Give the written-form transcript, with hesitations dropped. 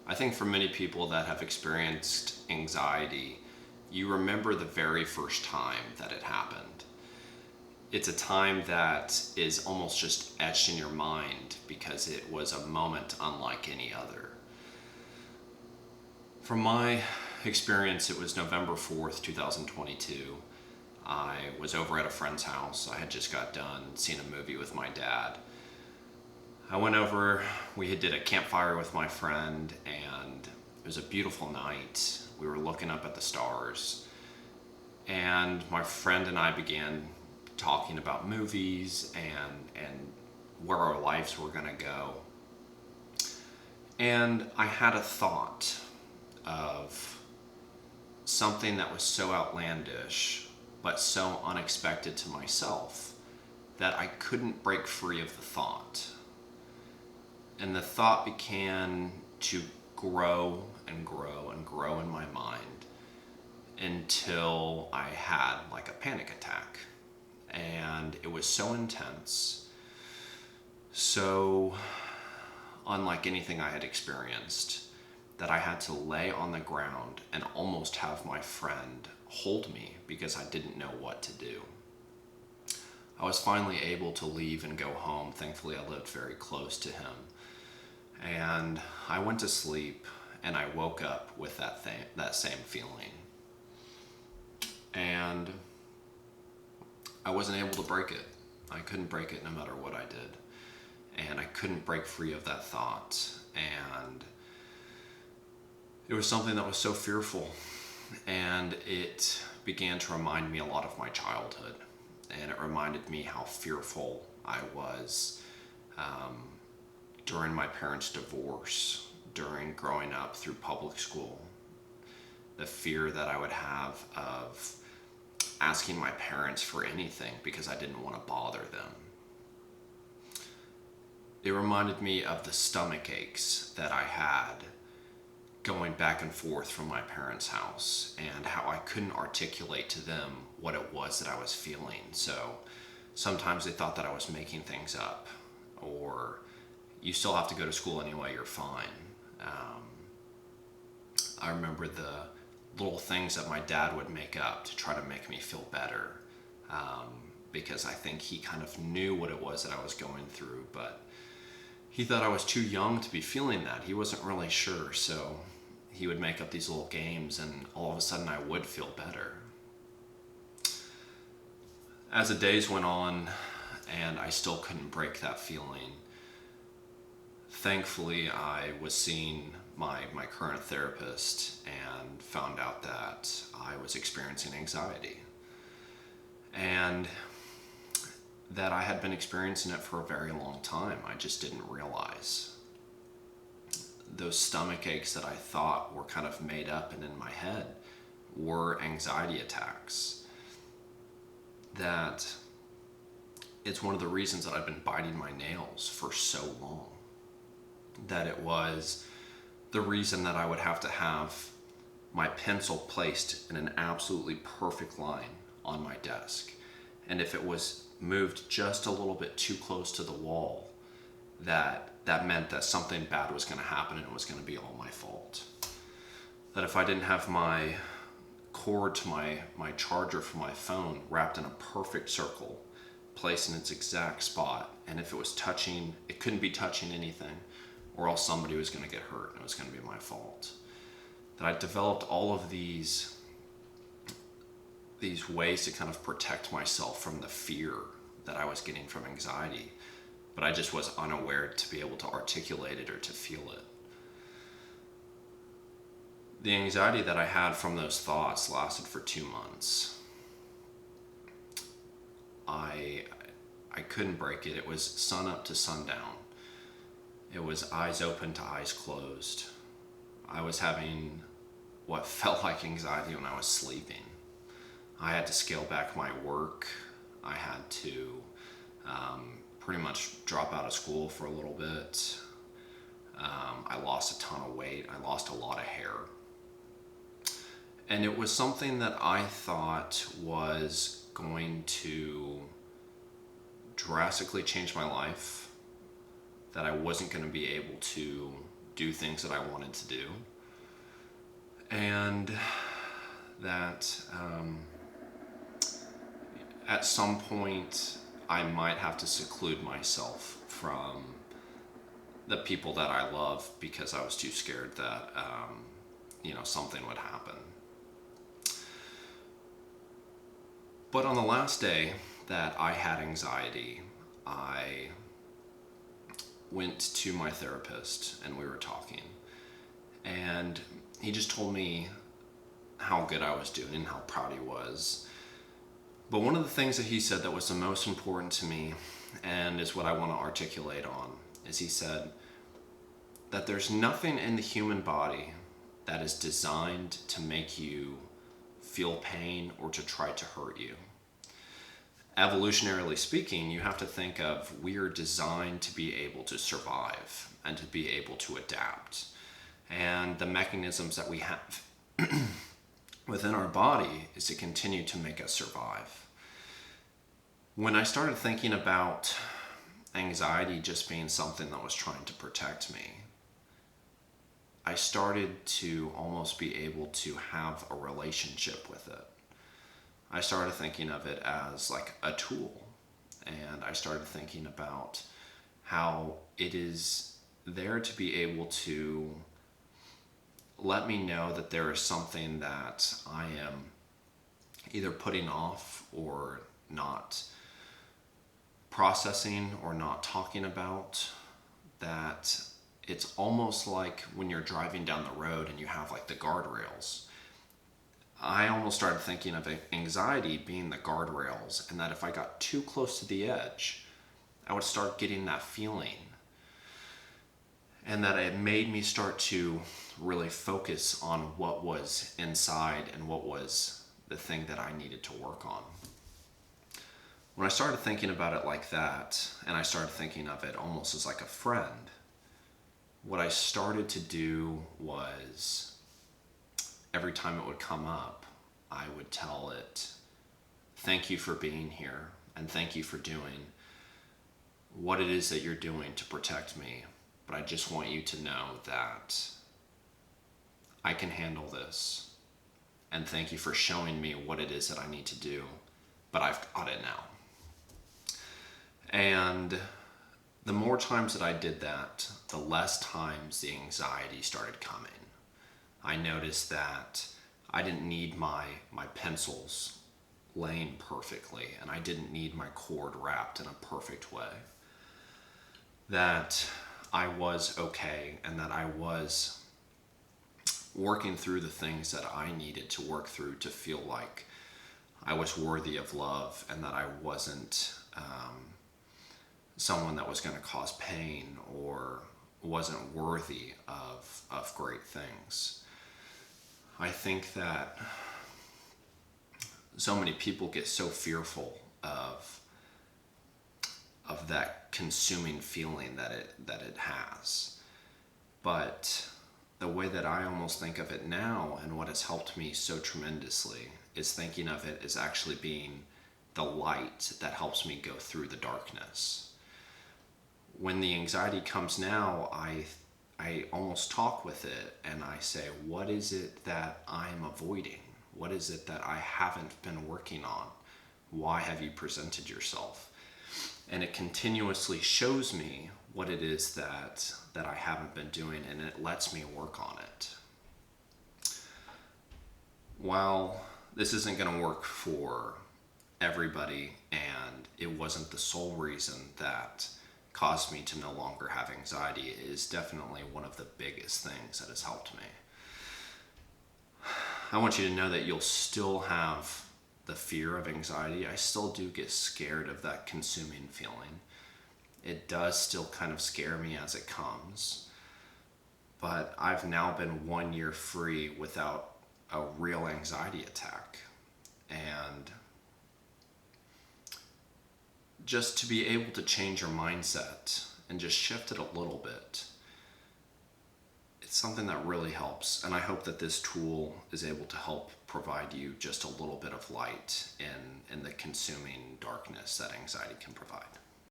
I think for many people that have experienced anxiety, you remember the very first time that it happened. It's a time that is almost just etched in your mind because it was a moment unlike any other. From my experience, it was November 4th, 2022. I was over at a friend's house. I had just got done seeing a movie with my dad. I went over, we had did a campfire with my friend, and it was a beautiful night. We were looking up at the stars, and my friend and I began talking about movies and where our lives were going to go. And I had a thought of something that was so outlandish but so unexpected to myself that I couldn't break free of the thought. And the thought began to grow and grow and grow in my mind until I had like a panic attack. And it was so intense, so unlike anything I had experienced, that I had to lay on the ground and almost have my friend hold me because I didn't know what to do. I was finally able to leave and go home. Thankfully, I lived very close to him. And I went to sleep and I woke up with that same feeling. And I wasn't able to break it. I couldn't break it no matter what I did. And I couldn't break free of that thought. And it was something that was so fearful. And it began to remind me a lot of my childhood. And it reminded me how fearful I was during my parents' divorce, during growing up through public school. The fear that I would have of asking my parents for anything because I didn't want to bother them. It reminded me of the stomach aches that I had going back and forth from my parents' house and how I couldn't articulate to them what it was that I was feeling. So sometimes they thought that I was making things up, or you still have to go to school anyway, you're fine. I remember the little things that my dad would make up to try to make me feel better, because I think he kind of knew what it was that I was going through, but he thought I was too young to be feeling that. He wasn't really sure, so he would make up these little games and all of a sudden I would feel better. As the days went on and I still couldn't break that feeling, thankfully I was seeing my current therapist and found out that I was experiencing anxiety. And that I had been experiencing it for a very long time. I just didn't realize. Those stomach aches that I thought were kind of made up and in my head were anxiety attacks. That it's one of the reasons that I've been biting my nails for so long. That it was the reason that I would have to have my pencil placed in an absolutely perfect line on my desk. And if it was moved just a little bit too close to the wall, that meant that something bad was going to happen and it was going to be all my fault. That if I didn't have my cord to my charger for my phone wrapped in a perfect circle, placed in its exact spot, and if it was touching, it couldn't be touching anything, or else somebody was going to get hurt and it was going to be my fault. That I developed all of these ways to kind of protect myself from the fear that I was getting from anxiety, but I just was unaware to be able to articulate it or to feel it. The anxiety that I had from those thoughts lasted for 2 months. I couldn't break it. It was sun up to sundown. It was eyes open to eyes closed. I was having what felt like anxiety when I was sleeping. I had to scale back my work. I had to pretty much drop out of school for a little bit. I lost a ton of weight. I lost a lot of hair. And it was something that I thought was going to drastically change my life, that I wasn't going to be able to do things that I wanted to do. And that at some point I might have to seclude myself from the people that I love because I was too scared that something would happen. But on the last day that I had anxiety, I went to my therapist and we were talking. And he just told me how good I was doing and how proud he was. But one of the things that he said that was the most important to me, and is what I want to articulate on, is he said that there's nothing in the human body that is designed to make you feel pain or to try to hurt you. Evolutionarily speaking, you have to think of, we are designed to be able to survive and to be able to adapt. And the mechanisms that we have within our body is to continue to make us survive. When I started thinking about anxiety just being something that was trying to protect me, I started to almost be able to have a relationship with it. I started thinking of it as like a tool, and I started thinking about how it is there to be able to let me know that there is something that I am either putting off or not processing or not talking about, that it's almost like when you're driving down the road and you have like the guardrails. I almost started thinking of anxiety being the guardrails, and that if I got too close to the edge, I would start getting that feeling. And that it made me start to really focus on what was inside and what was the thing that I needed to work on. When I started thinking about it like that, and I started thinking of it almost as like a friend, what I started to do was, every time it would come up, I would tell it, thank you for being here, and thank you for doing what it is that you're doing to protect me. But I just want you to know that I can handle this, and thank you for showing me what it is that I need to do, but I've got it now. And the more times that I did that, the less times the anxiety started coming. I noticed that I didn't need my pencils laying perfectly, and I didn't need my cord wrapped in a perfect way. That I was okay, and that I was working through the things that I needed to work through to feel like I was worthy of love, and that I wasn't someone that was going to cause pain or wasn't worthy of great things. I think that so many people get so fearful of that consuming feeling that it has. But the way that I almost think of it now, and what has helped me so tremendously, is thinking of it as actually being the light that helps me go through the darkness. When the anxiety comes now, I almost talk with it and I say, what is it that I'm avoiding? What is it that I haven't been working on? Why have you presented yourself? And it continuously shows me what it is that I haven't been doing, and it lets me work on it. While this isn't going to work for everybody, and it wasn't the sole reason that caused me to no longer have anxiety, it is definitely one of the biggest things that has helped me. I want you to know that you'll still have the fear of anxiety. I still do get scared of that consuming feeling. It does still kind of scare me as it comes. But I've now been 1 year free without a real anxiety attack. And just to be able to change your mindset and just shift it a little bit, it's something that really helps. And I hope that this tool is able to help provide you just a little bit of light in the consuming darkness that anxiety can provide.